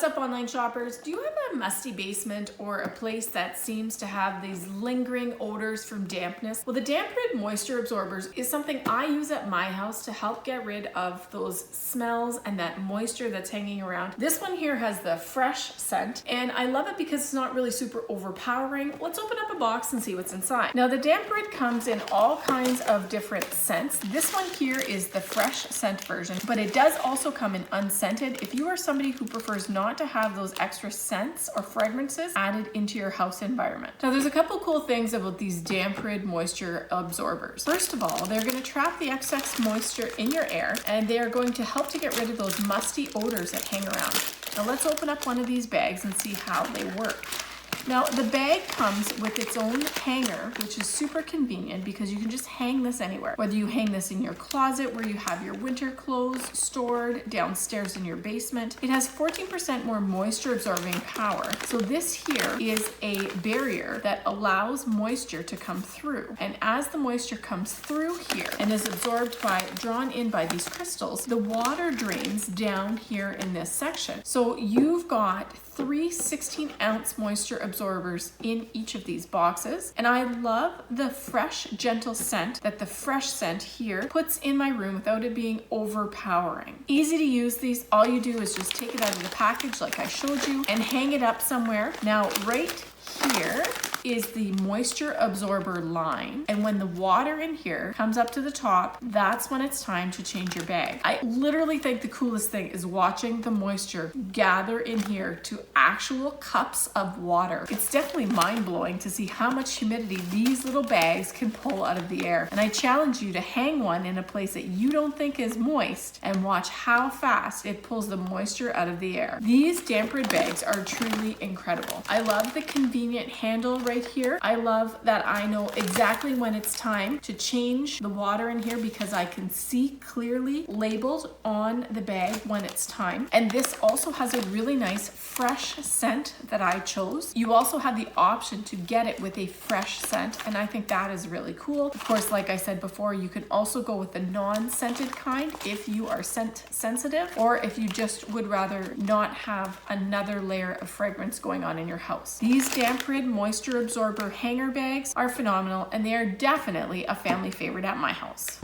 What's up, online shoppers? Do you have a musty basement or a place that seems to have these lingering odors from dampness? Well, the DampRid moisture absorbers is something I use at my house to help get rid of those smells and that moisture that's hanging around. This one here has the fresh scent, and I love it because it's not really super overpowering. Let's open up a box and see what's inside. Now, the DampRid comes in all kinds of different scents. This one here is the fresh scent version, but it does also come in unscented if you are somebody who prefers not to have those extra scents or fragrances added into your house environment. Now, there's a couple cool things about these DampRid moisture absorbers. First of all, they're going to trap the excess moisture in your air, and they are going to help to get rid of those musty odors that hang around. Now, let's open up one of these bags and see how they work. Now, the bag comes with its own hanger, which is super convenient because you can just hang this anywhere. Whether you hang this in your closet where you have your winter clothes stored, downstairs in your basement. It has 14% more moisture absorbing power. So this here is a barrier that allows moisture to come through. And as the moisture comes through here and is drawn in by these crystals, the water drains down here in this section. So you've got 3 16-ounce moisture absorbers in each of these boxes. And I love the fresh, gentle scent that the fresh scent here puts in my room without it being overpowering. Easy to use these. All you do is just take it out of the package like I showed you and hang it up somewhere. Now, right here is the moisture absorber line, and when the water in here comes up to the top, that's when it's time to change your bag. I literally think the coolest thing is watching the moisture gather in here to actual cups of water. It's definitely mind-blowing to see how much humidity these little bags can pull out of the air, and I challenge you to hang one in a place that you don't think is moist and watch how fast it pulls the moisture out of the air. These DampRid bags are truly incredible. I love the convenience handle right here. I love that I know exactly when it's time to change the water in here because I can see clearly labeled on the bag when it's time. And this also has a really nice fresh scent that I chose. You also have the option to get it with a fresh scent, and I think that is really cool. Of course, like I said before, you can also go with the non-scented kind if you are scent sensitive, or if you just would rather not have another layer of fragrance going on in your house. These DampRid moisture absorber hanger bags are phenomenal, and they are definitely a family favorite at my house.